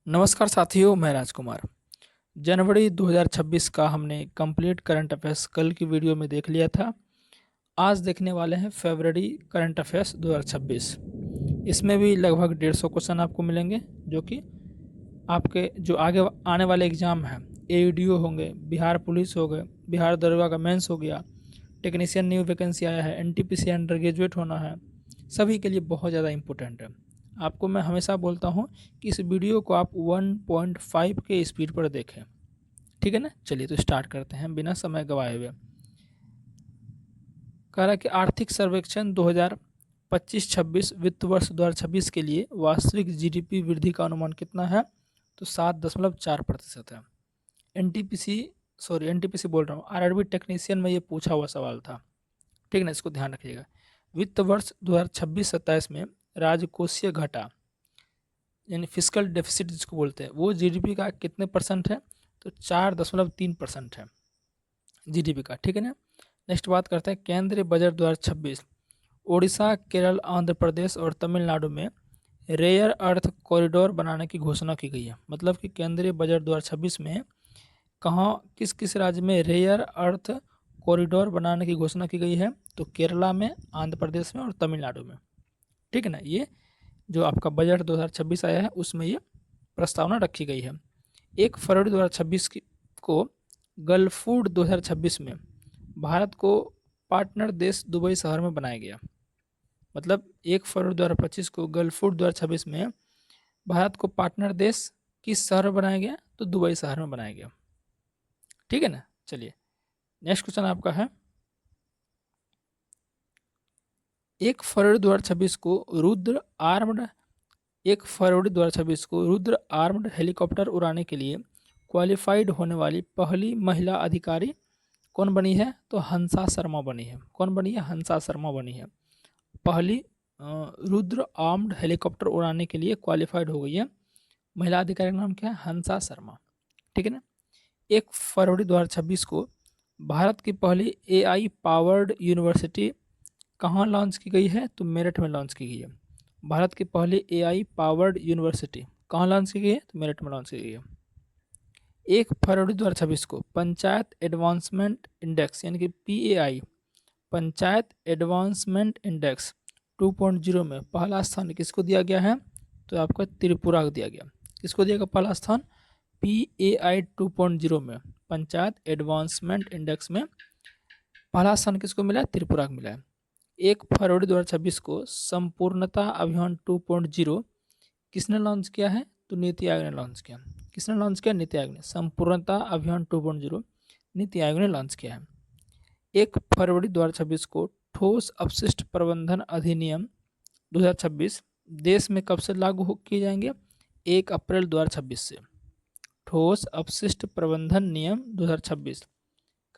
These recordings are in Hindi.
नमस्कार साथियों, मैं राजकुमार। जनवरी 2026 का हमने कंप्लीट करंट अफेयर्स कल की वीडियो में देख लिया था। आज देखने वाले हैं फरवरी करंट अफेयर्स 2026। इसमें भी लगभग 150 क्वेश्चन आपको मिलेंगे, जो कि आपके जो आगे आने वाले एग्ज़ाम हैं, एईडीओ होंगे, बिहार पुलिस हो गए, बिहार दरोगा का मेंस हो गया, टेक्नीशियन न्यू वैकेंसी आया है, एनटीपीसी अंडर ग्रेजुएट होना है, सभी के लिए बहुत ज़्यादा इम्पोर्टेंट है। आपको मैं हमेशा बोलता हूँ कि इस वीडियो को आप 1.5 के स्पीड पर देखें, ठीक है ना। चलिए तो स्टार्ट करते हैं बिना समय गवाए हुए। कह रहा है कि आर्थिक सर्वेक्षण 2025-26 वित्त वर्ष 2026 के लिए वास्तविक जीडीपी वृद्धि का अनुमान कितना है? तो 7.4% है। एनटीपीसी बोल रहा हूँ, आरआरबी टेक्नीशियन में ये पूछा हुआ सवाल था, ठीक ना, इसको ध्यान रखिएगा। वित्त वर्ष 2026-27 में राजकोषीय घाटा यानी फिस्कल डेफिसिट जिसको बोलते हैं, वो जीडीपी का कितने परसेंट है? तो 4.3% है जीडीपी का, ठीक है ना। नेक्स्ट बात करते हैं केंद्रीय बजट 2026। उड़ीसा, केरल, आंध्र प्रदेश और तमिलनाडु में रेयर अर्थ कॉरिडोर बनाने की घोषणा की गई है। मतलब कि केंद्रीय बजट 2026 में कहाँ किस किस राज्य में रेयर अर्थ कॉरिडोर बनाने की घोषणा की गई है? तो केरला में, आंध्र प्रदेश में और तमिलनाडु में, ठीक है ना। ये जो आपका बजट 2026 आया है उसमें ये प्रस्तावना रखी गई है। 1 फरवरी 2026 को गल्फूड 2026 में भारत को पार्टनर देश दुबई शहर में बनाया गया। मतलब 1 फरवरी 2025 को गल्फूड 2026 में भारत को पार्टनर देश किस शहर में बनाया गया? तो दुबई शहर में बनाया गया, ठीक है ना। चलिए नेक्स्ट क्वेश्चन आपका है, 1 फरवरी 2026 को रुद्र आर्म्ड 1 फरवरी 2026 को रुद्र आर्म्ड हेलीकॉप्टर उड़ाने के लिए क्वालिफाइड होने वाली पहली महिला अधिकारी कौन बनी है? तो हंसा शर्मा बनी है। कौन बनी है? हंसा शर्मा बनी है। पहली रुद्र आर्म्ड हेलीकॉप्टर उड़ाने के लिए क्वालिफाइड हो गई है महिला अधिकारी का नाम क्या है? हंसा शर्मा, ठीक है ना। 1 फरवरी 2026 को भारत की पहली एआई पावर्ड यूनिवर्सिटी कहाँ लॉन्च की गई है? तो मेरठ में लॉन्च की गई है। भारत की पहली एआई पावर्ड यूनिवर्सिटी कहाँ लॉन्च की गई है? तो मेरठ में लॉन्च की गई है। 1 फरवरी 2026 को पंचायत एडवांसमेंट इंडेक्स यानी कि पीएआई पंचायत एडवांसमेंट इंडेक्स 2.0 में पहला स्थान किसको दिया गया है? तो आपको त्रिपुरा को दिया गया। किसको दिया गया पहला स्थान? पीएआई 2.0 में पंचायत एडवांसमेंट इंडेक्स में पहला स्थान किसको मिला? त्रिपुरा को मिला है। 1 फरवरी 2026 को संपूर्णता अभियान 2.0 किसने लॉन्च किया है? तो नीति आयोग ने लॉन्च किया। किसने लॉन्च किया? नीति आयोग ने। संपूर्णता अभियान 2.0 नीति आयोग ने लॉन्च किया है। 1 फरवरी 2026 को ठोस अपशिष्ट प्रबंधन अधिनियम 2026 देश में कब से लागू किए जाएंगे? 1 अप्रैल 2026 से। ठोस अपशिष्ट प्रबंधन नियम 2026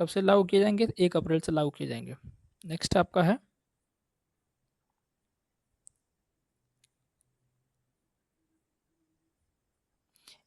कब से लागू किए जाएंगे? 1 अप्रैल से लागू किए जाएंगे। नेक्स्ट आपका है,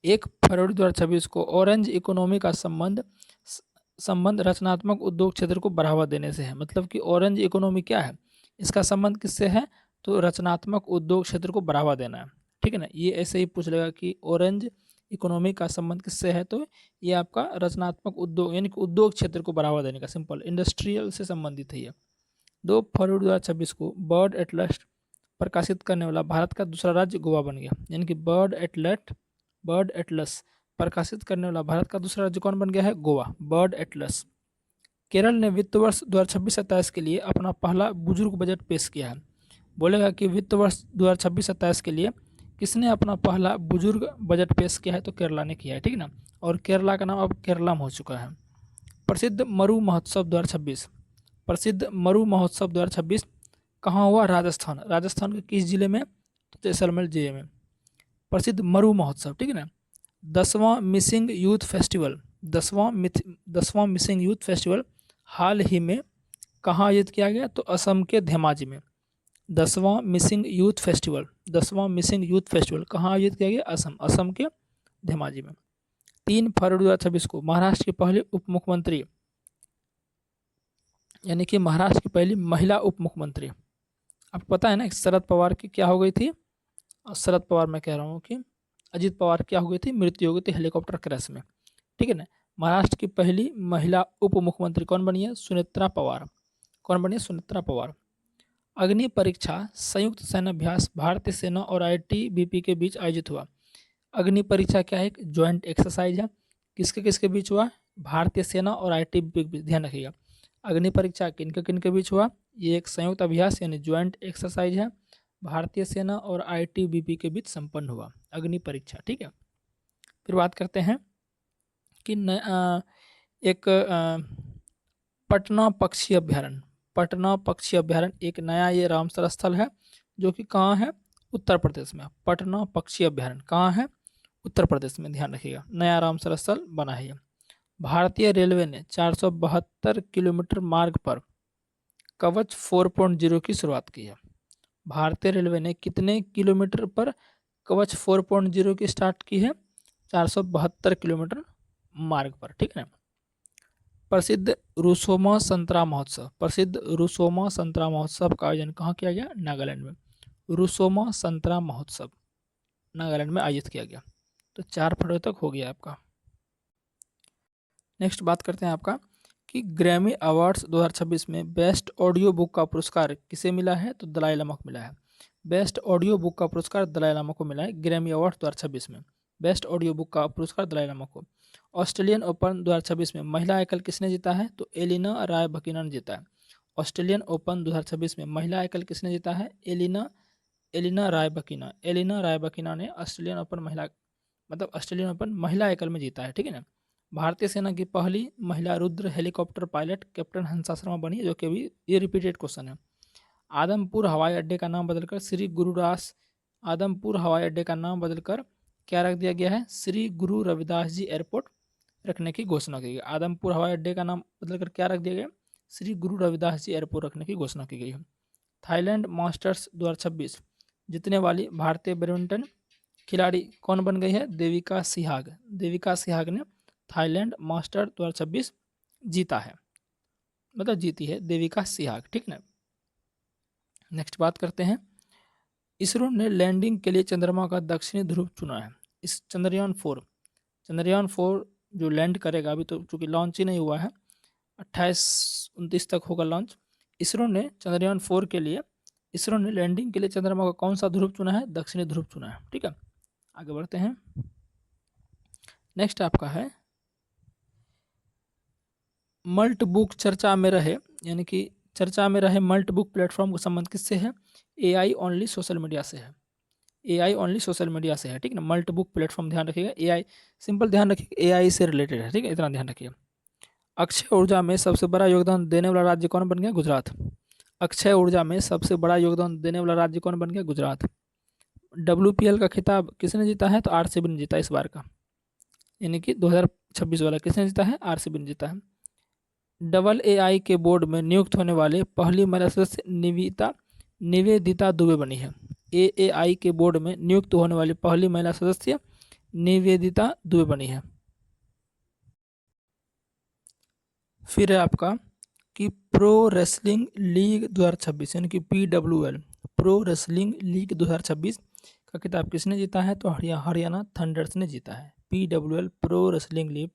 1 फरवरी 2026 को ऑरेंज इकोनॉमी का संबंध रचनात्मक उद्योग क्षेत्र को बढ़ावा देने से है। मतलब कि ऑरेंज इकोनॉमी क्या है? इसका संबंध किससे है? तो रचनात्मक उद्योग क्षेत्र को बढ़ावा देना है, ठीक है ना। ये ऐसे ही पूछ लेगा कि ऑरेंज इकोनॉमी का संबंध किससे है? तो ये आपका रचनात्मक उद्योग यानी कि उद्योग क्षेत्र को बढ़ावा देने का, सिंपल इंडस्ट्रियल से संबंधित है ये। 2 फरवरी 2026 को बर्ड एटलस प्रकाशित करने वाला भारत का दूसरा राज्य गोवा बन गया। यानी कि बर्ड एटलस प्रकाशित करने वाला भारत का दूसरा राज्य कौन बन गया है? गोवा। Bird Atlas. केरल ने वित्त वर्ष 2026-27 के लिए अपना पहला बुजुर्ग बजट पेश किया है। बोलेगा कि वित्त वर्ष 2026-27 के लिए किसने अपना पहला बुजुर्ग बजट पेश किया है? तो केरला ने किया है, ठीक है ना। और केरला का नाम अब केरलम हो चुका है। प्रसिद्ध मरु महोत्सव 2026 प्रसिद्ध मरु महोत्सव 2026 कहाँ हुआ? राजस्थान। राजस्थान के किस जिले में? तो जैसलमेर जिले में प्रसिद्ध मरु महोत्सव, ठीक है ना। 10वां मिसिंग यूथ फेस्टिवल 10वां मिसिंग यूथ फेस्टिवल हाल ही में कहाँ आयोजित किया गया? तो असम के धेमाजी में। 10वां मिसिंग यूथ फेस्टिवल कहाँ आयोजित किया गया? असम के धेमाजी में। 3 फरवरी 2026 को महाराष्ट्र की पहली उप मुख्यमंत्री यानी कि महाराष्ट्र की पहली महिला उप मुख्यमंत्री, आपको पता है ना शरद पवार की क्या हो गई थी? और शरद पवार मैं कह रहा हूँ कि अजीत पवार क्या हो गई थी, मृत्यु हो गई थी हेलीकॉप्टर क्रैश में, ठीक है ना। महाराष्ट्र की पहली महिला उप मुख्यमंत्री कौन बनी है, सुनेत्रा पवार। कौन बनी है, सुनेत्रा पवार। अग्नि परीक्षा संयुक्त सैन्याभ्यास भारतीय सेना और आईटीबीपी के बीच आयोजित हुआ। अग्नि परीक्षा क्या है, एक ज्वाइंट एक्सरसाइज है। किसके किसके बीच हुआ, भारतीय सेना और आईटीबीपी के बीच, ध्यान रखिएगा। अग्नि परीक्षा किनके बीच हुआ, ये एक संयुक्त अभ्यास यानी ज्वाइंट एक्सरसाइज है, भारतीय सेना और आईटीबीपी के बीच संपन्न हुआ अग्नि परीक्षा, ठीक है। फिर बात करते हैं कि एक पटना पक्षी अभ्यारण्य। पटना पक्षी अभ्यारण्य एक नया ये रामसर स्थल है जो कि कहाँ है, उत्तर प्रदेश में। पटना पक्षी अभ्यारण्य कहाँ है, उत्तर प्रदेश में, ध्यान रखिएगा, नया रामसर स्थल बना है ये। भारतीय रेलवे ने 472 किलोमीटर मार्ग पर कवच 4.0 की शुरुआत की है। भारतीय रेलवे ने कितने किलोमीटर पर कवच 4.0 की स्टार्ट की है, 472 किलोमीटर मार्ग पर, ठीक है ना। प्रसिद्ध रुसोमा संतरा महोत्सव, प्रसिद्ध रुसोमा संतरा महोत्सव का आयोजन कहाँ किया गया, नागालैंड में। रुसोमा संतरा महोत्सव नागालैंड में आयोजित किया गया। तो 4 फरवरी तक हो गया आपका। नेक्स्ट बात करते हैं आपका कि ग्रैमी अवार्ड्स 2026 में बेस्ट ऑडियो बुक का पुरस्कार किसे मिला है, तो दलाई लामा को मिला है। बेस्ट ऑडियो बुक का पुरस्कार दलाई लामा को मिला है ग्रैमी अवार्ड 2026 में। बेस्ट ऑडियो बुक का पुरस्कार दलाई लामा को। ऑस्ट्रेलियन ओपन 2026 में महिला एकल किसने जीता है, तो एलिना रायबकिना ने जीता है। ऑस्ट्रेलियन ओपन 2026 में महिला एकल किसने जीता है, एलिना रायबकिना। एलिना रायबकिना ने ऑस्ट्रेलियन ओपन महिला एकल में जीता है, ठीक है ना। भारतीय सेना की पहली महिला रुद्र हेलीकॉप्टर पायलट कैप्टन हंसा शर्मा बनी, जो कि अभी ये रिपीटेड क्वेश्चन है। आदमपुर हवाई अड्डे का नाम बदलकर श्री गुरुदास, आदमपुर हवाई अड्डे का नाम बदलकर क्या रख दिया गया है, श्री गुरु रविदास जी एयरपोर्ट रखने की घोषणा की गई। आदमपुर हवाई अड्डे का नाम बदलकर क्या रख दिया गया, श्री गुरु रविदास जी एयरपोर्ट रखने की घोषणा की गई है। थाईलैंड मास्टर्स 2026 जीतने वाली भारतीय बैडमिंटन खिलाड़ी कौन बन गई है, देविका सिहाग। देविका सिहाग ने थाईलैंड मास्टर 2026 जीता है, मतलब जीती है देविका सिहाग, ठीक ना। नेक्स्ट बात करते हैं, इसरो ने लैंडिंग के लिए चंद्रमा का दक्षिणी ध्रुव चुना है। इस चंद्रयान 4 जो लैंड करेगा, अभी तो चूंकि लॉन्च ही नहीं हुआ है, 28-29 तक होगा लॉन्च। इसरो ने चंद्रयान 4 के लिए, इसरो ने लैंडिंग के लिए चंद्रमा का कौन सा ध्रुव चुना है, दक्षिणी ध्रुव चुना है, ठीक है। आगे बढ़ते हैं। नेक्स्ट आपका है मल्ट बुक चर्चा में रहे, यानी कि चर्चा में रहे मल्ट बुक प्लेटफॉर्म का संबंध किससे है, एआई ओनली सोशल मीडिया से है। एआई ओनली सोशल मीडिया से है, ठीक है ना। मल्ट बुक प्लेटफॉर्म ध्यान रखिएगा, एआई सिंपल ध्यान रखिएगा, एआई से रिलेटेड है, ठीक है, इतना ध्यान रखिए। अक्षय ऊर्जा में सबसे बड़ा योगदान देने वाला राज्य कौन बन गया, गुजरात। अक्षय ऊर्जा में सबसे बड़ा योगदान देने वाला राज्य कौन बन गया, गुजरात। WPL का खिताब किसने जीता है, तो आरसीबी ने जीता इस बार का, यानी कि 2026 वाला किसने जीता है, आरसीबी ने जीता है। AAI के बोर्ड में नियुक्त होने वाले पहली महिला सदस्य निवेदिता दुबे बनी है। AAI के बोर्ड में नियुक्त होने वाली पहली महिला सदस्य निवेदिता दुबे बनी है। फिर है आपका कि प्रो रेसलिंग लीग 2026 यानी कि PWL, प्रो रेसलिंग लीग 2026 का खिताब किसने जीता है, तो हरियाणा थंडर्स ने जीता है। PWL pro wrestling league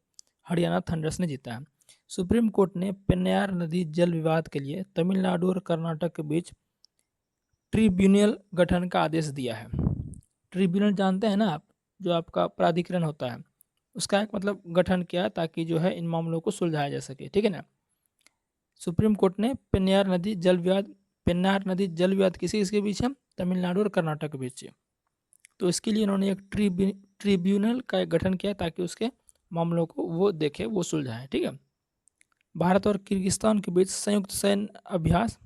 Haryana thunder's ने जीता है। सुप्रीम कोर्ट ने पेन्नार नदी जल विवाद के लिए तमिलनाडु और कर्नाटक के बीच ट्रिब्यूनल गठन का आदेश दिया है। ट्रिब्यूनल जानते हैं ना आप, जो आपका प्राधिकरण होता है, उसका एक मतलब गठन किया ताकि जो है इन मामलों को सुलझाया जा सके, ठीक है ना। सुप्रीम कोर्ट ने पेन्नार नदी जल विवाद किसके बीच है, तमिलनाडु और कर्नाटक के बीच है। तो इसके लिए इन्होंने एक ट्रिब्यूनल का गठन किया ताकि उसके मामलों को वो देखे, वो सुलझाए, ठीक है। भारत और किर्गिस्तान के बीच संयुक्त सैन्य अभ्यास,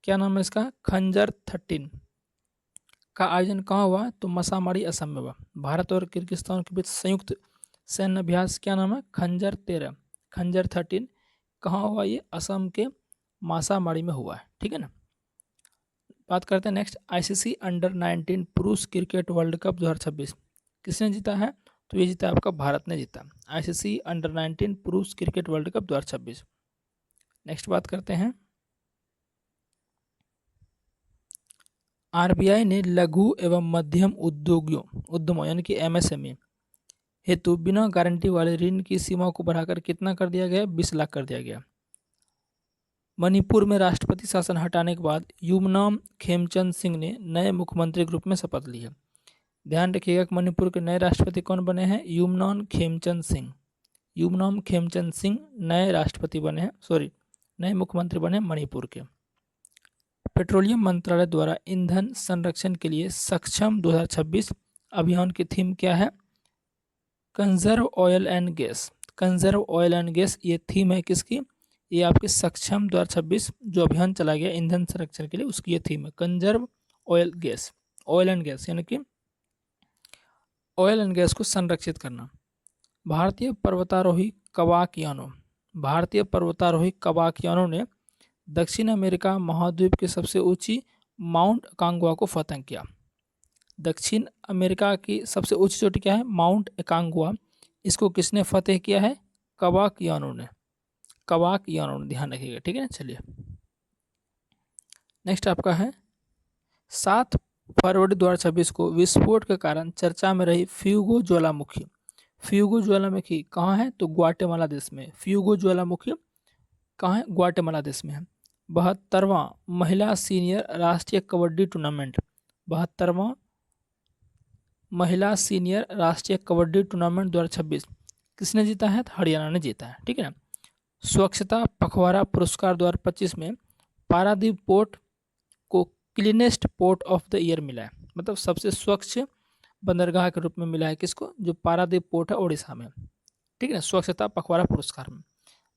क्या नाम है इसका, खंजर 13 का आयोजन कहाँ हुआ, तो मसामारी असम में हुआ। भारत और किर्गिस्तान के बीच संयुक्त सैन्य अभ्यास क्या नाम है, खंजर 13 कहाँ हुआ, ये असम के मासामारी में हुआ है, ठीक है ना। बात करते हैं नेक्स्ट, ICC अंडर-19 पुरुष क्रिकेट वर्ल्ड कप 2026 किसने जीता है, तो ये जीता आपका भारत ने जीता, ICC अंडर-19 पुरुष क्रिकेट वर्ल्ड कप 2026। नेक्स्ट बात करते हैं आरबीआई ने लघु एवं मध्यम उद्यमों यानी कि एमएसएमई हेतु बिना गारंटी वाले ऋण की सीमा को बढ़ाकर कितना कर दिया गया? 20 लाख कर दिया गया। मणिपुर में राष्ट्रपति शासन हटाने के बाद युमनाम खेमचंद सिंह ने नए मुख्यमंत्री के रूप में शपथ ली है। ध्यान रखिएगा कि मणिपुर के नए राष्ट्रपति कौन बने हैं? युमनाम खेमचंद सिंह। युमनाम खेमचंद सिंह नए राष्ट्रपति बने हैं, नए मुख्यमंत्री बने मणिपुर के। पेट्रोलियम मंत्रालय द्वारा ईंधन संरक्षण के लिए सक्षम 2026 अभियान की थीम क्या है? Conserve oil and gas. Conserve oil and gas ये थीम है किसकी? ये आपके सक्षम 2026 जो अभियान चला गया ईंधन संरक्षण के लिए, उसकी ये थीम है conserve oil gas. Oil and gas यानी कि ऑयल एंड गैस को संरक्षित करना। भारतीय पर्वतारोही कवाकियानों ने दक्षिण अमेरिका महाद्वीप की सबसे ऊंची माउंट अकांगुआ को फतह किया। दक्षिण अमेरिका की सबसे ऊंची चोटी क्या है? माउंट अकांगुआ। इसको किसने फतेह किया है? कवाकियानों ने। ध्यान रखिएगा, ठीक है ना। चलिए नेक्स्ट आपका है 7 फरवरी 2026 को विस्फोट के कारण चर्चा में रही फ्यूगो ज्वालामुखी। फ्यूगो ज्वालामुखी कहाँ है? तो ग्वाटेमाला देश में। फ्यूगो ज्वालामुखी कहाँ है? ग्वाटेमाला देश में है। 72वां महिला सीनियर राष्ट्रीय कबड्डी टूर्नामेंट 72वां महिला सीनियर राष्ट्रीय कबड्डी टूर्नामेंट 2026 किसने जीता है? तो हरियाणा ने जीता है, ठीक है ना। स्वच्छता पखवाड़ा पुरस्कार 2025 में पारादीप पोर्ट को cleanest port of the year मिला है। मतलब सबसे स्वच्छ बंदरगाह के रूप में मिला है किसको? जो पारादीप पोर्ट है उड़ीसा में, ठीक है ना। स्वच्छता पखवाड़ा पुरस्कार में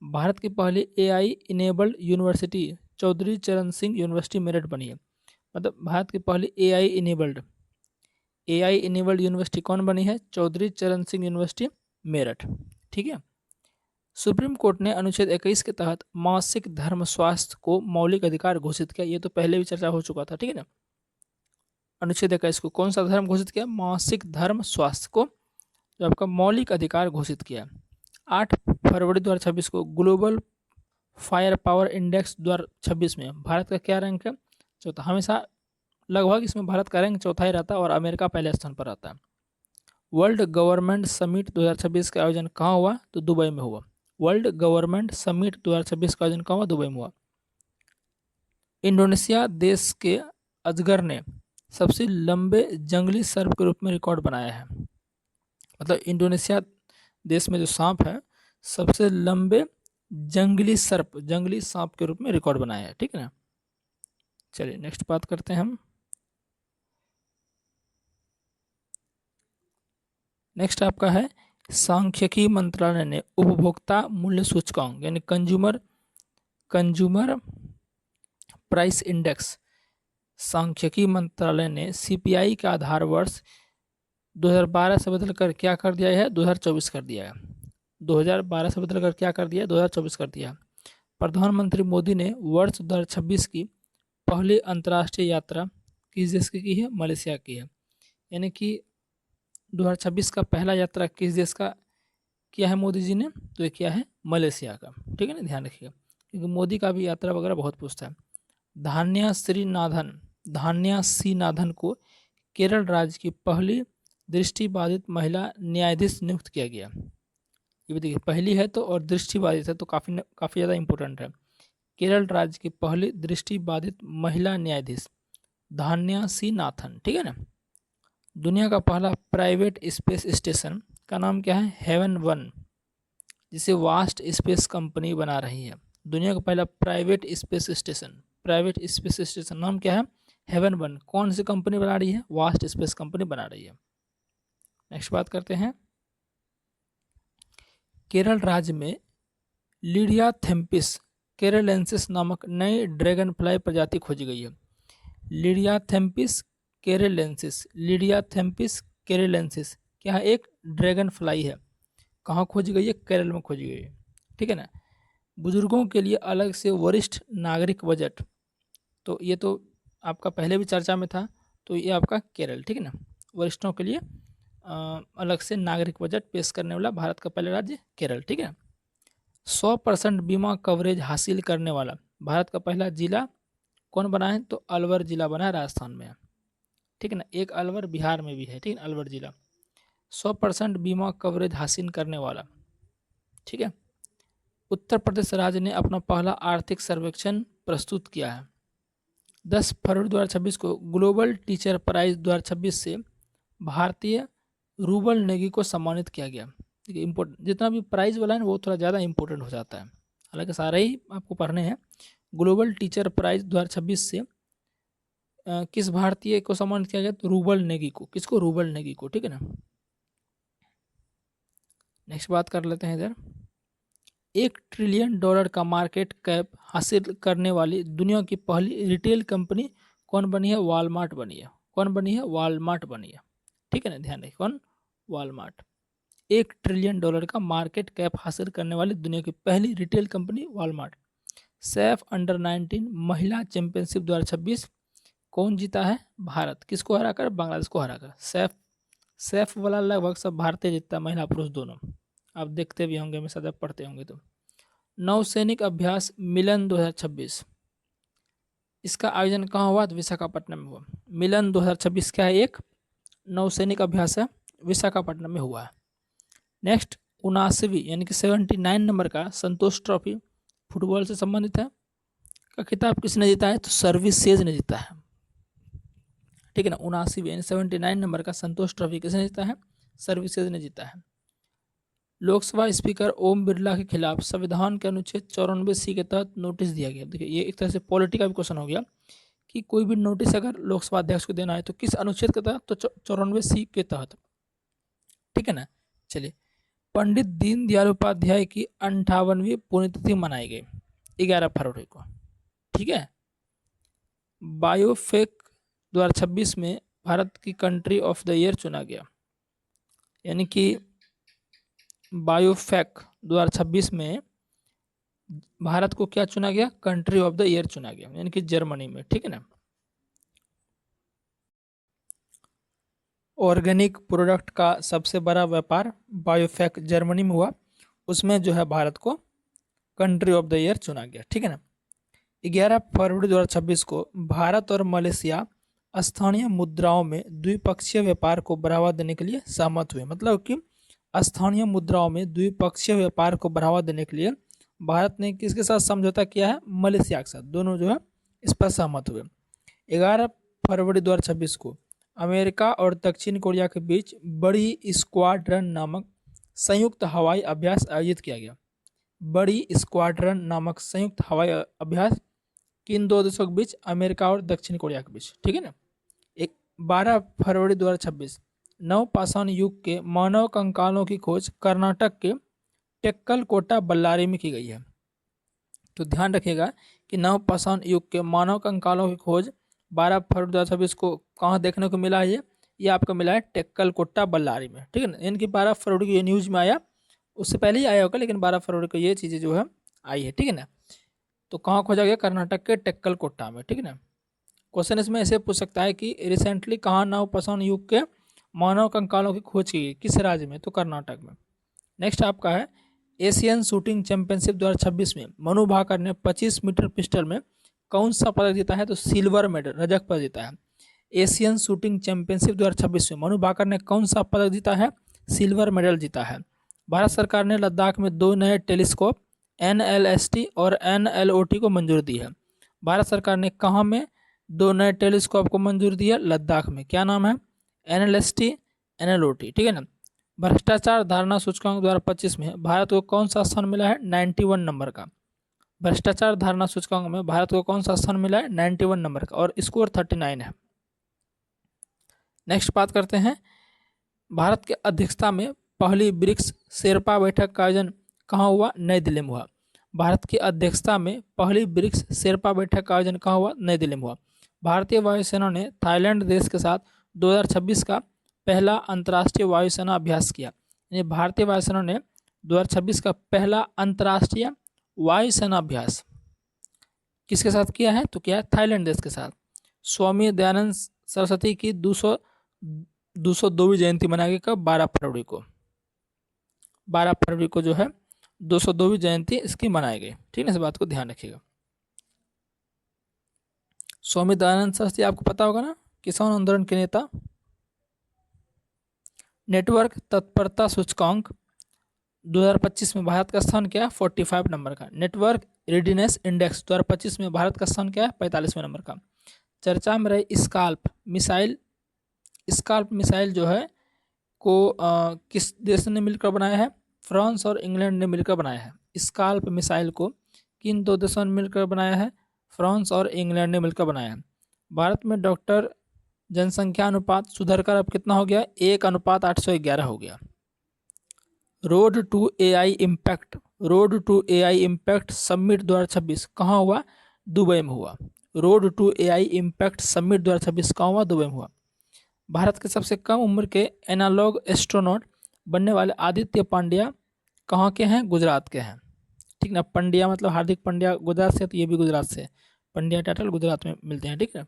भारत की पहली एआई इनेबल्ड यूनिवर्सिटी चौधरी चरण सिंह यूनिवर्सिटी मेरठ बनी है। मतलब भारत की पहली एआई इनेबल्ड यूनिवर्सिटी कौन बनी है? चौधरी चरण सिंह यूनिवर्सिटी मेरठ, ठीक है। सुप्रीम कोर्ट ने अनुच्छेद 21 के तहत मासिक धर्म स्वास्थ्य को मौलिक अधिकार घोषित किया। ये तो पहले भी चर्चा हो चुका था, ठीक है ना। अनुच्छेद 21 को कौन सा धर्म घोषित किया? मासिक धर्म स्वास्थ्य को जो आपका मौलिक अधिकार घोषित किया। 8 फरवरी 2026 को ग्लोबल फायर पावर इंडेक्स 2026 में भारत का क्या रैंक है? चौथा। हमेशा लगभग इसमें भारत का रैंक चौथा ही रहता है और अमेरिका पहले स्थान पर रहता है। वर्ल्ड गवर्नमेंट समिट 2026 का आयोजन कहाँ हुआ? तो दुबई में हुआ। वर्ल्ड गवर्नमेंट समिट 2026 का आयोजन कहाँ हुआ? दुबई में हुआ। इंडोनेशिया देश के अजगर ने सबसे लंबे जंगली सर्प के रूप में रिकॉर्ड बनाया है। मतलब इंडोनेशिया देश में जो सांप है सबसे लंबे जंगली सांप के रूप में रिकॉर्ड बनाया है, ठीक है ना। चलिए नेक्स्ट बात करते हैं हम। नेक्स्ट आपका है सांख्यिकी मंत्रालय ने उपभोक्ता मूल्य सूचकांक यानी कंज्यूमर प्राइस इंडेक्स, सांख्यिकी मंत्रालय ने सीपीआई का आधार वर्ष 2012 से बदलकर क्या कर दिया है? 2024 कर दिया है। 2012 से बदलकर क्या कर दिया? 2024 कर दिया। प्रधानमंत्री मोदी ने वर्ष 2026 की पहली अंतर्राष्ट्रीय यात्रा किस देश की है? मलेशिया की है। यानी कि 2026 का पहला यात्रा किस देश का किया है मोदी जी ने? तो ये किया है मलेशिया का, ठीक है ना। ध्यान रखिएगा क्योंकि मोदी का भी यात्रा वगैरह बहुत पूछता है। धान्या श्रीनाथन को केरल राज्य की पहली दृष्टिबाधित महिला न्यायाधीश नियुक्त किया गया। ये भी देखिए पहली है तो और दृष्टिबाधित है तो काफ़ी ज़्यादा इंपॉर्टेंट है। केरल राज्य की पहली दृष्टिबाधित महिला न्यायाधीश धान्या श्रीनाथन, ठीक है ना। दुनिया का पहला प्राइवेट स्पेस स्टेशन का नाम क्या है? हेवन 1, जिसे वास्ट स्पेस कंपनी बना रही है। दुनिया का पहला प्राइवेट स्पेस स्टेशन नाम क्या है? हेवन 1। कौन सी कंपनी बना रही है? वास्ट स्पेस कंपनी बना रही है। नेक्स्ट बात करते हैं। केरल राज्य में लीडिया थेम्पिस केरलेंसिस नामक नई ड्रैगन फ्लाई प्रजाति खोजी गई है। लीडिया थेम्पिस केरलेंसिस क्या है? एक ड्रैगन फ्लाई है। कहाँ खोजी गई है? केरल में खोजी गई है, ठीक है ना। बुजुर्गों के लिए अलग से वरिष्ठ नागरिक बजट, तो ये तो आपका पहले भी चर्चा में था, तो ये आपका केरल, ठीक है ना। वरिष्ठों के लिए अलग से नागरिक बजट पेश करने वाला भारत का पहला राज्य केरल, ठीक है ना। 100% बीमा कवरेज हासिल करने वाला भारत का पहला जिला कौन बना है? तो अलवर जिला बना है, राजस्थान में। ठीक है ना। एक अलवर बिहार में भी है, ठीक है, अलवर जिला। 100% बीमा कवरेज हासिल करने वाला, ठीक है। उत्तर प्रदेश राज्य ने अपना पहला आर्थिक सर्वेक्षण प्रस्तुत किया है। 10 फरवरी 2026 को ग्लोबल टीचर प्राइज 2026 से भारतीय रूबल नेगी को सम्मानित किया गया। ठीक है, इम्पोर्टेंट जितना भी प्राइज वाला है ना वो थोड़ा ज़्यादा इंपॉर्टेंट हो जाता है, हालांकि सारे ही आपको पढ़ने हैं। ग्लोबल टीचर प्राइज 2026 से किस भारतीय को सम्मानित किया गया? तो रूबल नेगी को। किसको? रूबल नेगी को, ठीक है ना। नेक्स्ट बात कर लेते हैं इधर। $1 ट्रिलियन का मार्केट कैप हासिल करने वाली दुनिया की पहली रिटेल कंपनी कौन बनी है? वॉलमार्ट बनी है। कौन बनी है? वॉलमार्ट बनी है, ठीक है ना, ध्यान रखिए। कौन? वॉलमार्ट। $1 ट्रिलियन का मार्केट कैप हासिल करने वाली दुनिया की पहली retail company Walmart. Saif under 19 महिला चैंपियनशिप 2026 कौन जीता है? भारत। किसको हराकर? बांग्लादेश को हराकर। सैफ वाला लगभग सब भारतीय जीतता, महिला पुरुष दोनों। आप देखते भी होंगे, हमेशा जब पढ़ते होंगे तो। नौसैनिक अभ्यास मिलन 2026, इसका आयोजन कहाँ हुआ? तो विशाखापट्टनम में हुआ। मिलन 2026 क्या है? एक नौसैनिक अभ्यास है, विशाखापट्टनम में हुआ है। नेक्स्ट 79वीं यानी कि 79 नंबर का संतोष ट्रॉफी फुटबॉल से संबंधित है का खिताब किसने जीता है? तो सर्विसेज ने जीता है, ठीक है ना। 79वीं यानी 79 नंबर का संतोष ट्रॉफी किसने जीता है? सर्विसेज ने जीता है। लोकसभा स्पीकर ओम बिरला के खिलाफ संविधान के अनुच्छेद 94C के तहत नोटिस दिया गया। देखिए ये एक तरह से पॉलिटी का भी क्वेश्चन हो गया कि कोई भी नोटिस अगर लोकसभा अध्यक्ष को देना है तो किस अनुच्छेद के तहत? तो 94C के तहत, ठीक है ना। चलिए, पंडित दीनदयाल उपाध्याय की 58वीं पुण्यतिथि मनाई गई 11 फरवरी को, ठीक है। बायोफेक 2026 में भारत की कंट्री ऑफ द ईयर चुना गया, यानी कि बायोफेक 2026 में भारत को क्या चुना गया? कंट्री ऑफ द ईयर चुना गया, यानी कि जर्मनी में, ठीक है ना। ऑर्गेनिक प्रोडक्ट का सबसे बड़ा व्यापार बायोफेक जर्मनी में हुआ, उसमें जो है भारत को कंट्री ऑफ द ईयर चुना गया, ठीक है ना। 11 फरवरी 2026 को भारत और मलेशिया स्थानीय मुद्राओं में द्विपक्षीय व्यापार को बढ़ावा देने के लिए सहमत हुए। मतलब कि स्थानीय मुद्राओं में द्विपक्षीय व्यापार को बढ़ावा देने के लिए भारत ने किसके साथ समझौता किया है? मलेशिया के साथ। दोनों जो है इस पर सहमत हुए। 11 फरवरी 2026 को अमेरिका और दक्षिण कोरिया के बीच बड़ी स्क्वाड्रन नामक संयुक्त हवाई अभ्यास आयोजित किया गया। बड़ी स्क्वाड्रन नामक संयुक्त हवाई अभ्यास किन दो देशों के बीच? अमेरिका और दक्षिण कोरिया के बीच, ठीक है ना। 12 फरवरी 2026 नवपाषाण युग के मानव कंकालों की खोज कर्नाटक के टेक्कलकोटा बल्लारी में की गई है। तो ध्यान रखिएगा कि नवपाषाण युग के मानव कंकालों की खोज 12 फरवरी 2026 को कहाँ देखने को मिला है? ये आपको मिला है टेक्कलकोटा बल्लारी में, ठीक है ना। इनकी 12 फरवरी को ये न्यूज में आया, उससे पहले ही आया होगा, लेकिन 12 फरवरी को ये चीज़ें जो है आई है, ठीक है ना। तो कहाँ खोजा गया? कर्नाटक के टेक्कलकोटा में, ठीक है ना। क्वेश्चन इसमें ऐसे पूछ सकता है कि रिसेंटली कहाँ नवपाषाण युग के मानव कंकालों की खोज की गई, किस राज्य में? तो कर्नाटक में। नेक्स्ट आपका है एशियन शूटिंग चैंपियनशिप 2026 में मनु भाकर ने 25 मीटर पिस्टल में कौन सा पदक जीता है? तो सिल्वर मेडल, रजत पदक जीता है। एशियन शूटिंग चैंपियनशिप 2026 में मनु भाकर ने कौन सा पदक जीता है? सिल्वर मेडल जीता है। भारत सरकार ने लद्दाख में 2 नए टेलीस्कोप NLST और NLOT को मंजूरी दी है। भारत सरकार ने कहाँ में 2 नए टेलीस्कोप को मंजूरी दी है? लद्दाख में। क्या नाम है? NLST NLOT, ठीक है ना। भ्रष्टाचार धारणा सूचकांक 2025 में भारत को कौन सा स्थान मिला है? 91 नंबर का। भ्रष्टाचार धारणा सूचकांक में भारत को कौन सा स्थान मिला है? 91 नंबर का, और स्कोर 39 है। नेक्स्ट बात करते हैं, भारत के अध्यक्षता में पहली ब्रिक्स शेरपा बैठक का आयोजन कहाँ हुआ? नई दिल्ली में हुआ। भारत की अध्यक्षता में पहली ब्रिक्स शेरपा बैठक का आयोजन कहाँ हुआ? नई दिल्ली में हुआ। भारतीय वायुसेना ने थाईलैंड देश के साथ 2026 का पहला अंतर्राष्ट्रीय वायुसेना अभ्यास किया। यानी भारतीय वायुसेना ने 2026 का पहला अंतर्राष्ट्रीय वायुसेना अभ्यास किसके साथ किया है? तो क्या है? थाईलैंड देश के साथ। स्वामी दयानंद सरस्वती की 202वीं जयंती मनाई गई कब? 12 फरवरी को। 12 फरवरी को जो है 202वीं जयंती इसकी मनाई गई, ठीक है। इस बात को ध्यान रखिएगा। स्वामी दयानंद सरस्वती आपको पता होगा ना, किसान आंदोलन के नेता। नेटवर्क तत्परता सूचकांक 2025 में भारत का स्थान क्या है? 45 नंबर का। नेटवर्क रेडीनेस इंडेक्स 2025 में भारत का स्थान क्या है? 45वें नंबर का। चर्चा में रही स्काल्प मिसाइल। स्काल्प मिसाइल जो है को किस देश ने मिलकर बनाया है? फ्रांस और इंग्लैंड ने मिलकर बनाया है। स्काल्प मिसाइल को किन दो देशों ने मिलकर बनाया है? फ्रांस और इंग्लैंड ने मिलकर बनाया है। भारत में डॉक्टर जनसंख्या अनुपात सुधरकर अब कितना हो गया? 1:811 हो गया। Road to AI impact, road to AI impact summit 2026 कहाँ हुआ? दुबई में हुआ। Road to AI impact summit 2026 कहाँ हुआ? दुबई में हुआ। भारत के सबसे कम उम्र के एनालॉग एस्ट्रोनॉट बनने वाले आदित्य पांड्या कहाँ के हैं? गुजरात के हैं। ठीक ना, पंड्या मतलब हार्दिक पांड्या गुजरात से, तो ये भी गुजरात से। पंड्या टाइटल गुजरात में मिलते हैं। ठीक है।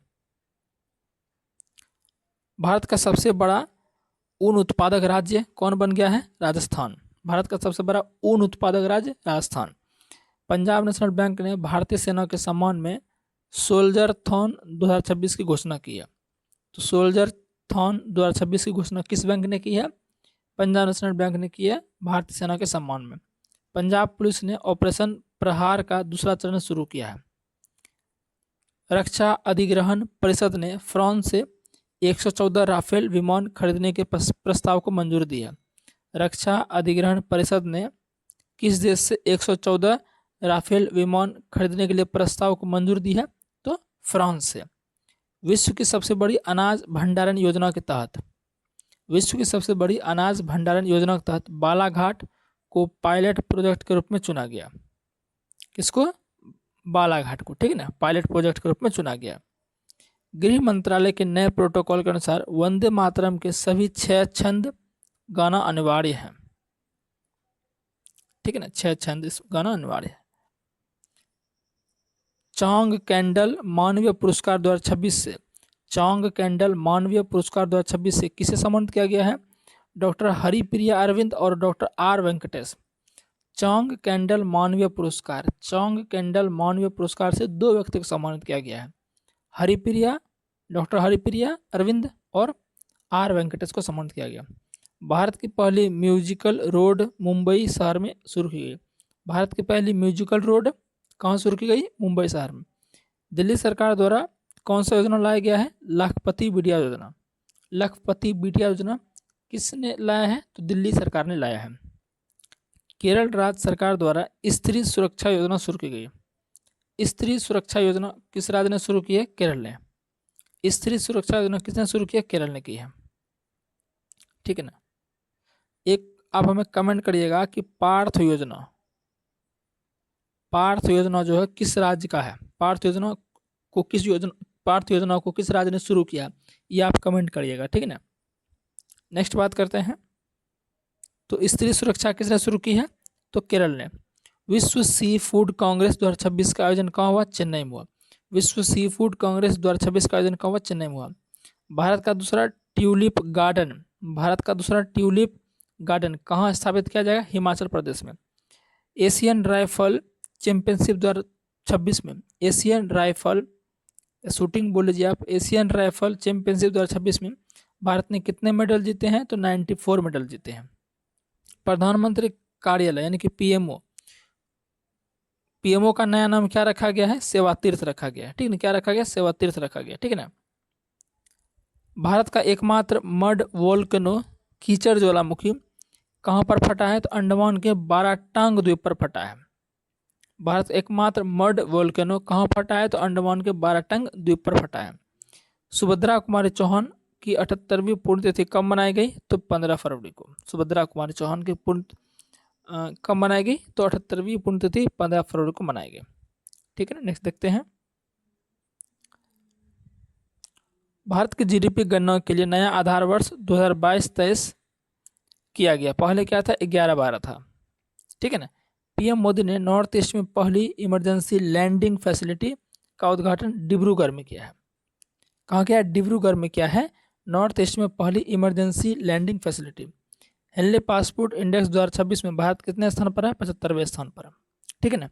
भारत का सबसे बड़ा ऊन उत्पादक राज्य कौन बन गया है? राजस्थान। भारत का सबसे बड़ा ऊन उत्पादक राज्य राजस्थान। पंजाब नेशनल बैंक ने भारतीय सेना के सम्मान में सोल्जर थॉन 2026 की घोषणा की है। तो सोल्जर थॉन 2026 की घोषणा किस बैंक ने की है? पंजाब नेशनल बैंक ने की है भारतीय सेना के सम्मान में। पंजाब पुलिस ने ऑपरेशन प्रहार का दूसरा चरण शुरू किया है। रक्षा अधिग्रहण परिषद ने फ्रांस से 114 राफेल विमान खरीदने के प्रस्ताव को मंजूरी दी है। रक्षा अधिग्रहण परिषद ने किस देश से 114 राफेल विमान खरीदने के लिए प्रस्ताव को मंजूरी दी है? तो फ्रांस से। विश्व की सबसे बड़ी अनाज भंडारण योजना के तहत, विश्व की सबसे बड़ी अनाज भंडारण योजना के तहत बालाघाट को पायलट प्रोजेक्ट के रूप में चुना गया। किसको? बालाघाट को। ठीक है ना, पायलट प्रोजेक्ट के रूप में चुना गया। गृह मंत्रालय के नए प्रोटोकॉल के अनुसार वंदे मातरम के सभी 6 छंद गाना अनिवार्य है। ठीक है ना, 6 छंद इस गाना अनिवार्य है। चांग कैंडल मानवीय पुरस्कार 2026 से, चांग कैंडल मानवीय पुरस्कार 2026 से किसे सम्मानित किया गया है? डॉक्टर हरिप्रिया अरविंद और डॉक्टर आर वेंकटेश। चांग कैंडल मानवीय पुरस्कार, चांग कैंडल मानवीय पुरस्कार से 2 व्यक्ति को सम्मानित किया गया है। हरिप्रिया, डॉक्टर हरिप्रिया अरविंद और आर वेंकटेश को सम्मानित किया गया। भारत की पहली म्यूजिकल रोड मुंबई शहर में शुरू की गई। भारत की पहली म्यूजिकल रोड कहाँ शुरू की गई? मुंबई शहर में। दिल्ली सरकार द्वारा कौन सा योजना लाया गया है? लखपति बिटिया योजना। लखपति बिटिया योजना किसने लाया है? तो दिल्ली सरकार ने लाया है। केरल राज्य सरकार द्वारा स्त्री सुरक्षा योजना शुरू की गई। स्त्री सुरक्षा योजना किस राज्य ने शुरू की है? केरल ने। स्त्री सुरक्षा योजना किसने शुरू की है? केरल ने की है। ठीक है ना। एक आप हमें कमेंट करिएगा कि पार्थ योजना, पार्थ योजना जो है किस राज्य का है? पार्थ योजना को किस राज्य ने शुरू किया? ये आप कमेंट करिएगा। ठीक है ना। नेक्स्ट बात करते हैं। तो स्त्री सुरक्षा किसने शुरू की है? तो केरल ने। विश्व सी फूड कांग्रेस 2026 का आयोजन कहाँ हुआ? चेन्नई में हुआ। विश्व सी फूड कांग्रेस 2026 का आयोजन कहाँ हुआ? चेन्नई में हुआ। भारत का दूसरा ट्यूलिप गार्डन, भारत का दूसरा ट्यूलिप गार्डन कहाँ स्थापित किया जाएगा? हिमाचल प्रदेश में। एशियन राइफल चैंपियनशिप 2026 में, एशियन राइफल शूटिंग बोल लीजिए आप, एशियन राइफल चैंपियनशिप 2026 में भारत ने कितने मेडल जीते हैं? तो 94 मेडल जीते हैं। प्रधानमंत्री कार्यालय यानी कि पीएमओ, पीएमओ का नया नाम क्या रखा गया है? सेवा तीर्थ रखा गया है। ठीक है, क्या रखा गया? सेवा तीर्थ रखा गया। ठीक है ना। भारत का एकमात्र मड वोल्केनो कीचड़ ज्वालामुखी कहाँ पर फटा है? तो अंडमान के बाराटांग द्वीप पर फटा है। भारत एकमात्र मड वोल्केनो कहाँ फटा है? तो अंडमान के बाराटांग द्वीप पर फटा है। सुभद्रा कुमारी चौहान की 78वीं पुण्यतिथि कब मनाई गई? तो 15 फरवरी को। सुभद्रा कुमारी चौहान की कब मनाई गई? तो 78वीं पुण्यतिथि 15 फरवरी को मनाई गई। ठीक है ना। नेक्स्ट देखते हैं। भारत की जीडीपी गणना के लिए नया आधार वर्ष 2022-23 किया गया। पहले क्या था? 11-12 था। ठीक है ना। पीएम मोदी ने नॉर्थ ईस्ट में पहली इमरजेंसी लैंडिंग फैसिलिटी का उद्घाटन डिब्रूगढ़ में किया है। कहाँ किया है? डिब्रूगढ़ में किया है। नॉर्थ ईस्ट में पहली emergency landing facility. Henley passport index 2026 में भारत कितने स्थान पर है? 75वें स्थान पर है। ठीक है ना।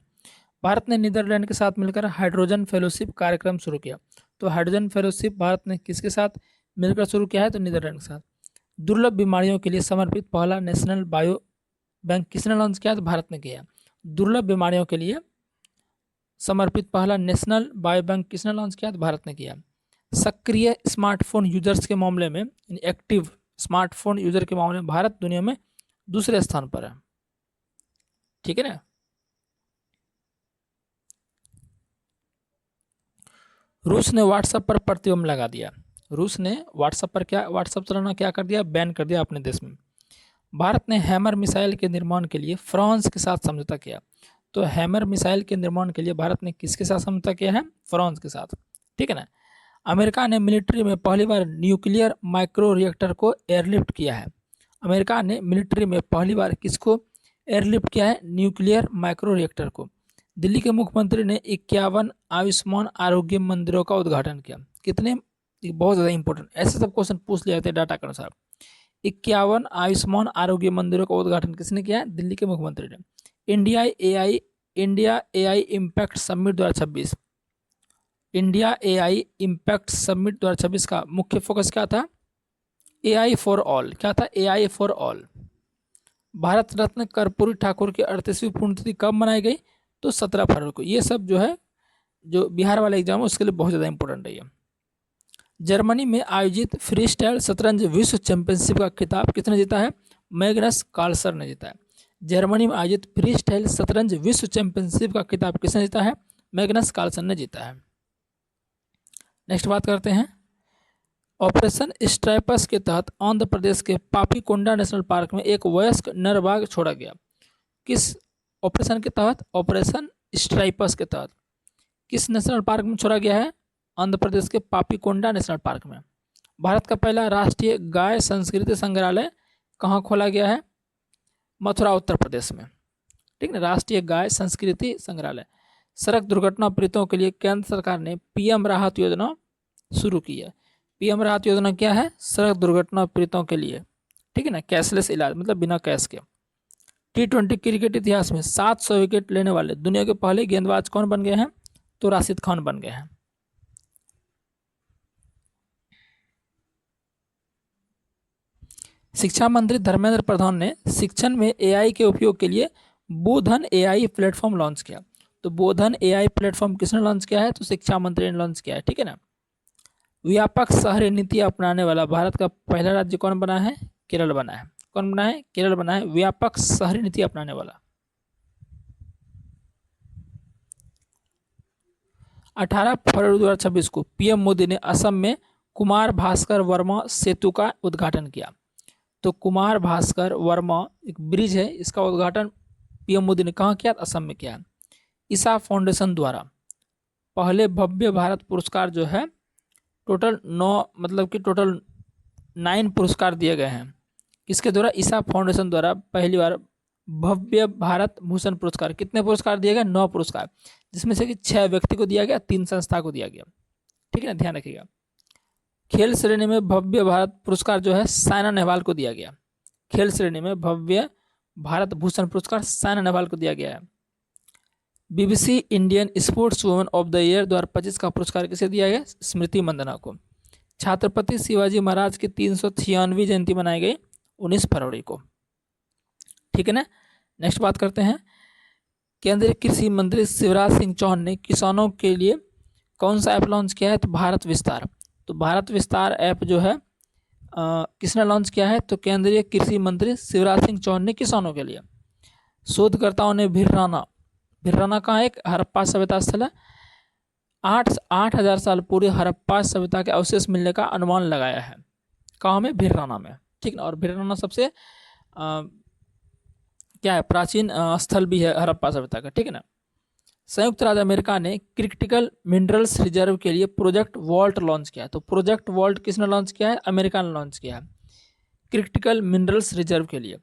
भारत ने नीदरलैंड के साथ मिलकर हाइड्रोजन फेलोशिप कार्यक्रम शुरू किया। तो हाइड्रोजन फेलोशिप भारत ने किसके साथ मिलकर शुरू किया है? तो नीदरलैंड के साथ। दुर्लभ बीमारियों के लिए समर्पित पहला नेशनल बायो बैंक किसने लॉन्च किया? तो भारत ने किया। दुर्लभ बीमारियों के लिए समर्पित पहला नेशनल बायो बैंक किसने लॉन्च किया? तो भारत ने किया। सक्रिय स्मार्टफोन यूजर्स के मामले में, एक्टिव स्मार्टफोन यूजर के मामले में भारत दुनिया में दूसरे स्थान पर है। ठीक है ना। रूस ने व्हाट्सएप पर प्रतिबंध लगा दिया। रूस ने व्हाट्सएप चलाना क्या कर दिया? बैन कर दिया अपने देश में। भारत ने हैमर मिसाइल के निर्माण के लिए फ्रांस के साथ समझौता किया। तो हैमर मिसाइल के निर्माण के लिए भारत ने किसके साथ समझौता किया है? फ्रांस के साथ। ठीक है ना। अमेरिका ने मिलिट्री में पहली बार न्यूक्लियर माइक्रो रिएक्टर को एयरलिफ्ट किया है। अमेरिका ने मिलिट्री में पहली बार किसको एयरलिफ्ट किया है? न्यूक्लियर माइक्रो रिएक्टर को। दिल्ली के मुख्यमंत्री ने 51 आयुष्मान आरोग्य मंदिरों का उद्घाटन किया। कितने? बहुत ज़्यादा इंपॉर्टेंट, ऐसे सब क्वेश्चन पूछ लिए जाते हैं डाटा के अनुसार। 51 आयुष्मान आरोग्य मंदिरों का उद्घाटन किसने किया है? दिल्ली के मुख्यमंत्री ने। India AI impact summit 2026, India AI impact summit 2026 का मुख्य फोकस क्या था? AI for all. क्या था? AI for all. Bharat Ratna Karpoori Thakur की 38वीं पुण्यतिथि कब मनाई गई? तो 17 फरवरी को। ये सब जो है, जो बिहार वाला एग्जाम है उसके लिए बहुत ज़्यादा इंपॉर्टेंट है ये। जर्मनी में आयोजित फ्री स्टाइल शतरंज विश्व चैंपियनशिप का खिताब किसने जीता है? मैग्नस कार्लसन ने जीता है। जर्मनी में आयोजित फ्री स्टाइल शतरंज विश्व चैंपियनशिप का खिताब किसने जीता है? मैग्नस कार्लसन ने जीता है। नेक्स्ट बात करते हैं। ऑपरेशन स्ट्राइपस के तहत आंध्र प्रदेश के पापीकोंडा नेशनल पार्क में एक वयस्क नर बाघ छोड़ा गया। किस ऑपरेशन के तहत? ऑपरेशन स्ट्राइपस के तहत किस नेशनल पार्क में छोड़ा गया है? आंध्र प्रदेश के पापीकोंडा नेशनल पार्क में। भारत का पहला राष्ट्रीय गाय संस्कृति संग्रहालय कहाँ खोला गया है? मथुरा, उत्तर प्रदेश में। ठीक है, राष्ट्रीय गाय संस्कृति संग्रहालय। सड़क दुर्घटना पीड़ितों के लिए केंद्र सरकार ने पीएम राहत योजना शुरू की है। पीएम राहत योजना क्या है? सड़क दुर्घटना पीड़ितों के लिए। ठीक है ना, कैशलेस इलाज, मतलब बिना कैश के। T20 क्रिकेट इतिहास में 700 विकेट लेने वाले दुनिया के पहले गेंदबाज कौन बन गए हैं? तो राशिद खान बन गए हैं। शिक्षा मंत्री धर्मेंद्र प्रधान ने शिक्षण में एआई के उपयोग के लिए बोधन एआई प्लेटफॉर्म लॉन्च किया। तो बोधन एआई प्लेटफॉर्म किसने लॉन्च किया है? तो शिक्षा मंत्री ने लॉन्च किया है। ठीक है ना। व्यापक शहरी नीति अपनाने वाला भारत का पहला राज्य कौन बना है? केरल बना है। कौन बना है? केरल बना है, व्यापक शहरी नीति अपनाने वाला। 18 फरवरी 2026 को पीएम मोदी ने असम में कुमार भास्कर वर्मा सेतु का उद्घाटन किया। तो कुमार भास्कर वर्मा एक ब्रिज है, इसका उद्घाटन पीएम मोदी ने कहाँ किया? असम में किया। ईसा फाउंडेशन द्वारा पहले भव्य भारत पुरस्कार जो है, टोटल 9 पुरस्कार दिए गए हैं। किसके द्वारा? ईसा फाउंडेशन द्वारा पहली बार भव्य भारत भूषण पुरस्कार। कितने पुरस्कार दिए गए? 9 पुरस्कार, जिसमें से कि 6 व्यक्ति को दिया गया, 3 संस्था को दिया गया। ठीक है ना, ध्यान रखिएगा। खेल श्रेणी में भव्य भारत पुरस्कार जो है साइना नेहवाल को दिया गया। खेल श्रेणी में भव्य भारत भूषण पुरस्कार साइना नेहवाल को दिया गया है। BBC Indian sports women of the year 2025 का पुरस्कार किसे दिया गया? स्मृति मंदना को। छत्रपति शिवाजी महाराज की 396वीं जयंती मनाई गई 19 फरवरी को। ठीक है ना। नेक्स्ट बात करते हैं। केंद्रीय कृषि मंत्री शिवराज सिंह चौहान ने किसानों के लिए कौन सा ऐप लॉन्च किया है? तो भारत विस्तार। तो भारत विस्तार ऐप जो है किसने लॉन्च किया है? तो केंद्रीय कृषि मंत्री शिवराज सिंह चौहान ने किसानों के लिए। शोधकर्ताओं ने भिर्राना का एक हड़प्पा सभ्यता स्थल है, 8,000 साल पूर्व हड़प्पा सभ्यता के अवशेष मिलने का अनुमान लगाया है। कहाँ में? भिर्राना में। ठीक ना। और भिर्राना सबसे क्या है? प्राचीन स्थल भी है हड़प्पा सभ्यता का। ठीक है ना। संयुक्त राज्य अमेरिका ने क्रिटिकल मिनरल्स रिजर्व के लिए प्रोजेक्ट वॉल्ट लॉन्च किया। तो प्रोजेक्ट वॉल्ट किसने लॉन्च किया है? अमेरिका ने लॉन्च किया है, क्रिटिकल मिनरल्स रिजर्व के लिए।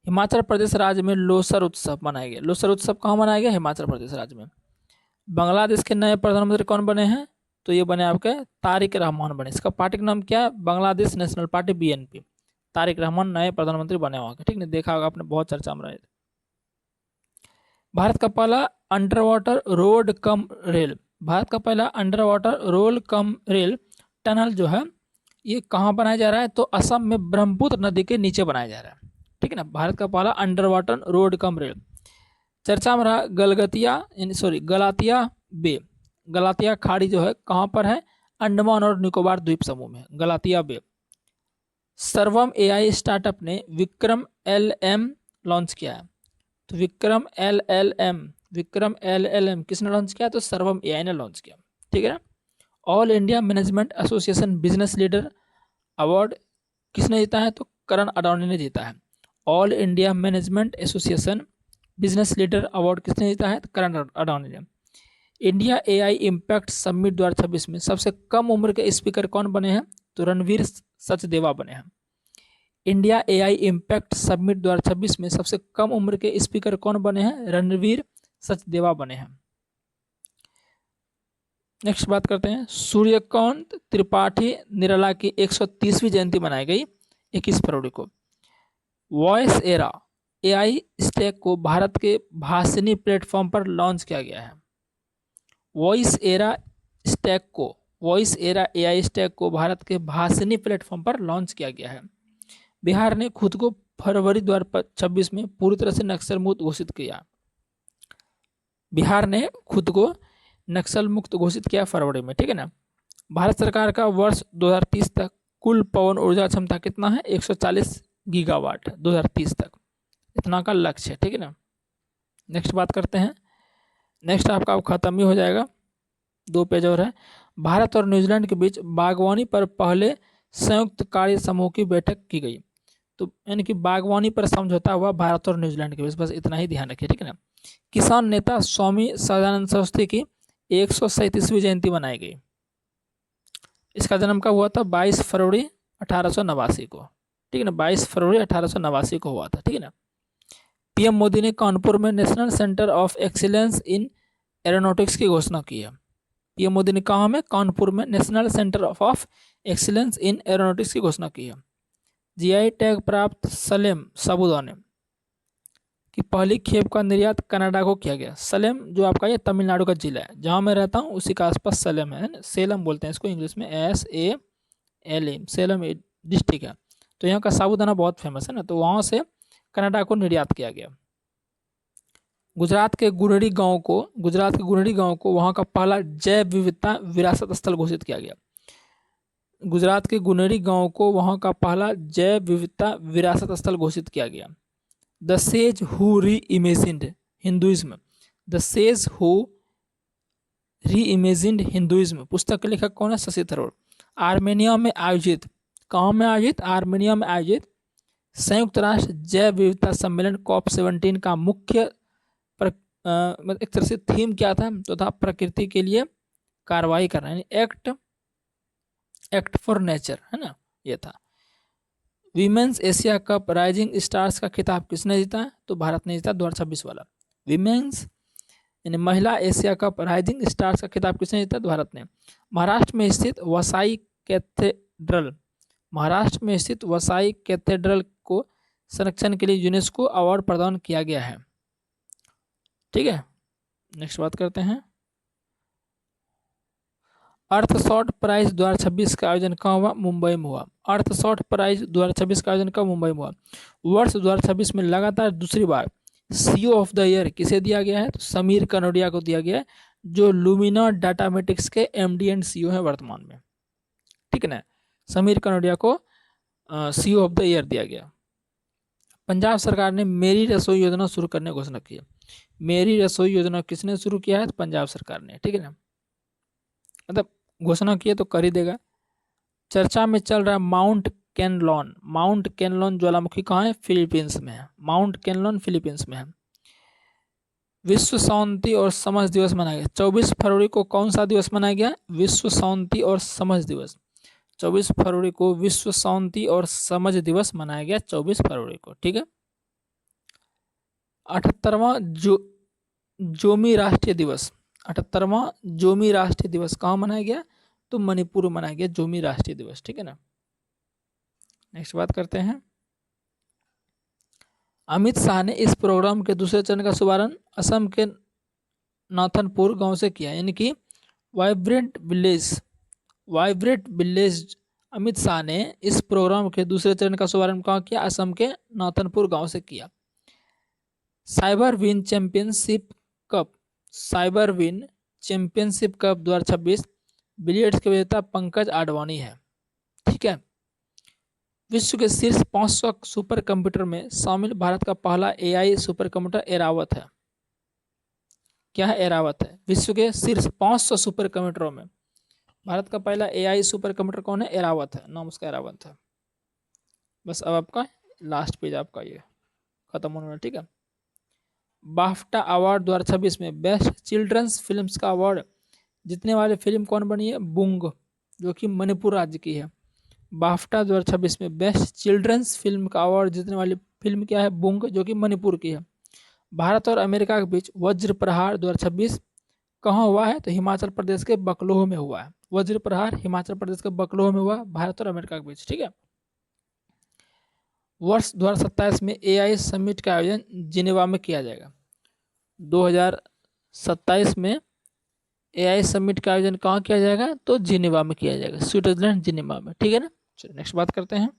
हिमाचल प्रदेश राज्य में लोसर उत्सव मनाया गया। लोसर उत्सव कहाँ मनाया गया? हिमाचल प्रदेश राज्य में। बांग्लादेश के नए प्रधानमंत्री कौन बने हैं? तो ये बने आपके तारिक रहमान बने। इसका पार्टी का नाम क्या है? Bangladesh national party, BNP। Tariq Rahman नए प्रधानमंत्री बने होंगे। ठीक नहीं, देखा होगा आपने, बहुत चर्चा में रहे। भारत का पहला under water road cum rail Bharat का पहला under water role cum rail tunnel जो है ये कहाँ बनाया जा रहा है, तो असम में ब्रह्मपुत्र नदी के नीचे बनाया जा रहा है, ठीक है ना। भारत का पहला under water road cum rail. चर्चा में रहा गलातिया बे। गलातिया खाड़ी जो है कहाँ पर है, अंडमान और निकोबार द्वीप समूह में, गलातिया बे। सर्वम एआई स्टार्टअप ने विक्रम LLM लॉन्च किया है, तो विक्रम LLM किसने लॉन्च किया, तो सर्वम एआई ने लॉन्च किया, ठीक है ना। All India management association business leader award किसने जीता है, तो करण अडवाणी ने जीता है। All India management association business leader award किसने जीता है, तो करण अडवाणी ने। इंडिया एआई इम्पैक्ट समिट 2026 में सबसे कम उम्र के स्पीकर कौन बने हैं, तो रणवीर सचदेवा बने हैं। इंडिया एआई इम्पैक्ट समिट 2026 में सबसे कम उम्र के स्पीकर कौन बने हैं, रणवीर सचदेवा बने हैं। नेक्स्ट बात करते हैं, सूर्यकांत त्रिपाठी निराला की 130वीं जयंती मनाई गई 21 फरवरी को। वॉइस एरा एआई स्टैक को भारत के भाषणी प्लेटफॉर्म पर लॉन्च किया गया है। वॉइस एरा एआई स्टैक को भारत के भाषणी प्लेटफॉर्म पर लॉन्च किया गया है। बिहार ने खुद को फरवरी 2026 में पूरी तरह से नक्सल मुक्त घोषित किया। बिहार ने खुद को नक्सल मुक्त घोषित किया फरवरी में, ठीक है ना। भारत सरकार का वर्ष 2030 तक कुल पवन ऊर्जा क्षमता कितना है, 140 गीगावाट 2030 तक, इतना का लक्ष्य है, ठीक है ना। नेक्स्ट बात करते हैं, नेक्स्ट आपका अब खत्म ही हो जाएगा, 2 पेज और है। भारत और न्यूजीलैंड के बीच बागवानी पर पहले संयुक्त कार्य समूह की बैठक की गई, तो यानी कि बागवानी पर समझौता हुआ भारत और न्यूजीलैंड के बीच, बस इतना ही ध्यान रखिए, ठीक है ना। किसान नेता स्वामी सदानंद सरस्वती की 137वीं जयंती मनाई गई। इसका जन्म कब हुआ था, 22 फरवरी 1889 को, ठीक है ना, 22 फरवरी 1889 को हुआ था, ठीक है ना। पीएम मोदी ने कानपुर में national centre of excellence in aeronautics की घोषणा की है। पीएम मोदी ने कहा में कानपुर में national centre of excellence in aeronautics की घोषणा की है। जीआई टैग प्राप्त सलेम साबूदाने की पहली खेप का निर्यात कनाडा को किया गया। सलेम जो आपका ये तमिलनाडु का जिला है, जहाँ मैं रहता हूँ उसी के आसपास सलेम है ना, सेलम बोलते हैं इसको इंग्लिश में, SALM, सेलम डिस्ट्रिक्ट है। तो यहाँ का साबूदाना बहुत फेमस है ना, तो वहाँ से कनाडा को निर्यात किया गया। गुजरात के गुनरी गांव को वहाँ का पहला जैव विविधता विरासत स्थल घोषित किया गया। गुजरात के गुनरी गांव को वहाँ का पहला जैव विविधता विरासत स्थल घोषित किया गया। द सेज हु री imagined Hinduism, the sage who री इमेजिन्ड हिंदुइज्म पुस्तक के लेखक कौन है, शशि थरूर। आर्मेनिया में आयोजित, कहाँ में आयोजित, आर्मेनिया में आयोजित संयुक्त राष्ट्र जैव विविधता सम्मेलन COP17 का मुख्य एक तरह से थीम क्या था, तो था प्रकृति के लिए कार्रवाई करना, यानी एक्ट फॉर नेचर, है ना, ये था। Women's Asia cup rising stars का खिताब किसने जीता है, तो भारत ने जीता 2026 वाला। विमेंस यानी महिला एशिया कप राइजिंग स्टार्स का खिताब किसने जीता, भारत ने। महाराष्ट्र में स्थित वसाई कैथेड्रल को संरक्षण के लिए यूनेस्को अवार्ड प्रदान किया गया है, ठीक है। नेक्स्ट बात करते हैं, अर्थ शॉर्ट प्राइज 2026 का आयोजन कहाँ हुआ, मुंबई में हुआ। अर्थ शॉर्ट प्राइज 2026 का आयोजन कब, मुंबई में हुआ। वर्ष 2026 में लगातार दूसरी बार CEO ऑफ द ईयर किसे दिया गया है, तो समीर कनोडिया को दिया गया है, जो लुमिना डाटामेटिक्स के MD एंड CEO हैं वर्तमान में, ठीक है ना। समीर कनोडिया को CEO ऑफ द ईयर दिया गया। पंजाब सरकार ने मेरी रसोई योजना शुरू करने की घोषणा की है। मेरी रसोई योजना किसने शुरू किया है, तो पंजाब सरकार ने, ठीक है ना, मतलब घोषणा की है तो कर ही देगा। चर्चा में चल रहा माउंट कैनलॉन ज्वालामुखी कहाँ है, फिलीपींस में है। माउंट कैनलॉन फिलीपींस में है। विश्व शांति और समझ दिवस मनाया गया 24 फरवरी को। कौन सा दिवस मनाया गया, विश्व शांति और समझ दिवस। 24 फरवरी को विश्व शांति और समझ दिवस मनाया गया 24 फरवरी को, ठीक है। 78वां जोमी राष्ट्रीय दिवस, 78वां जोमी राष्ट्रीय दिवस कहाँ मनाया गया, तो मणिपुर में मनाया गया जोमी राष्ट्रीय दिवस, ठीक है ना। नेक्स्ट बात करते हैं, अमित शाह ने इस प्रोग्राम के दूसरे चरण का शुभारंभ असम के नाथनपुर गांव से किया, यानी कि vibrant village, vibrant village Amit Shah ने इस प्रोग्राम के दूसरे चरण का शुभारंभ कहाँ किया? असम के नौतनपुर गांव से किया। Cyber win championship cup, cyber win championship cup 2026 billiards के विजेता पंकज आडवाणी है। ठीक है। विश्व के शीर्ष 500 सुपर कंप्यूटर में शामिल भारत का पहला एआई सुपर कंप्यूटर एरावत है। क्या है? एरावत है। विश्व के शीर्ष 500 सुपर कंप्यूटरों में भारत का पहला एआई सुपर कंप्यूटर कौन है? एरावत है, नाम उसका एरावत है। बस अब आपका लास्ट पेज आपका ये खत्म होने वाला। ठीक है। बाफ्टा अवार्ड 2026 में बेस्ट चिल्ड्रंस फिल्म्स का अवार्ड जीतने वाली फिल्म कौन बनी है? बुंग, जो कि मणिपुर राज्य की है। बाफ्टा 2026 में बेस्ट चिल्ड्रंस फिल्म का अवार्ड जीतने वाली फिल्म क्या है? बुंग, जो कि मणिपुर की है। भारत और अमेरिका के बीच वज्र प्रहार 2026 कहाँ हुआ है? तो हिमाचल प्रदेश के बकलोह में हुआ है। वज्र प्रहार हिमाचल प्रदेश के बकलोह में हुआ, भारत और अमेरिका के बीच। ठीक है। वर्ष 2027 में एआई समिट का आयोजन जिनेवा में किया जाएगा। 2027 में एआई समिट का आयोजन कहाँ किया जाएगा? तो जिनेवा में किया जाएगा, स्विट्जरलैंड जिनेवा में। ठीक है ना। चलिए नेक्स्ट बात करते हैं।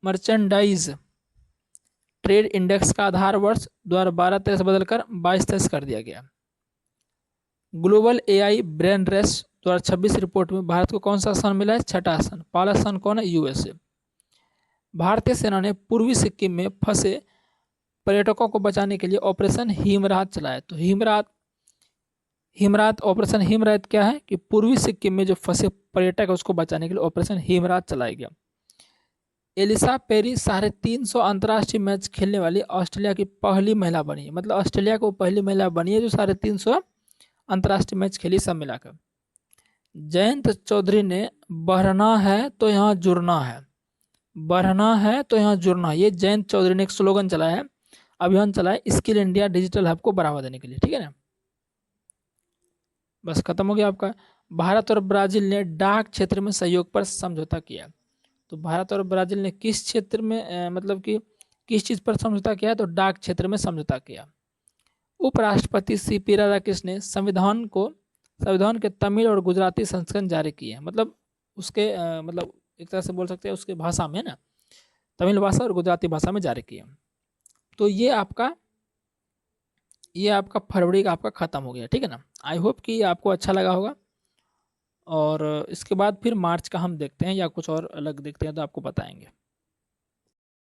मर्चेंडाइज ट्रेड इंडेक्स का आधार वर्ष 2012-13 बदलकर 22-23 कर दिया गया। Global AI brain race 2026 report में भारत को कौन सा स्थान मिला है? छठा स्थान। पहला स्थान कौन है? यूएसए। भारतीय सेना ने पूर्वी सिक्किम में फंसे पर्यटकों को बचाने के लिए ऑपरेशन हिमरात चलाया। तो हिमरात ऑपरेशन हिमरात क्या है? कि पूर्वी सिक्किम में जो फंसे पर्यटक है उसको बचाने के लिए ऑपरेशन हिमरात चलाया गया। एलिसा पेरी 350 अंतर्राष्ट्रीय मैच खेलने वाली ऑस्ट्रेलिया की पहली महिला बनी है। मतलब ऑस्ट्रेलिया को पहली महिला बनी है जो 350 अंतर्राष्ट्रीय मैच खेली सब मिलाकर। जयंत चौधरी ने बढ़ना है तो यहाँ जुड़ना है, बढ़ना है तो यहाँ जुड़ना है, ये जयंत चौधरी ने एक स्लोगन चलाया है, अभियान चलाया स्किल इंडिया डिजिटल हब को बढ़ावा देने के लिए। ठीक है ना। बस खत्म हो गया आपका। भारत और ब्राजील ने डाक क्षेत्र में सहयोग पर समझौता किया। तो भारत और ब्राजील ने किस क्षेत्र में मतलब कि किस चीज़ पर समझौता किया? तो डाक क्षेत्र में समझौता किया। उपराष्ट्रपति सीपी राधाकृष्णन ने संविधान के तमिल और गुजराती संस्करण जारी किए। मतलब उसके मतलब एक तरह से बोल सकते हैं उसके भाषा में ना, तमिल भाषा और गुजराती भाषा में जारी किए। तो ये आपका फरवरी का आपका खत्म हो गया। ठीक है ना। आई होप कि आपको अच्छा लगा होगा। और इसके बाद फिर मार्च का हम देखते हैं या कुछ और अलग देखते हैं तो आपको बताएंगे।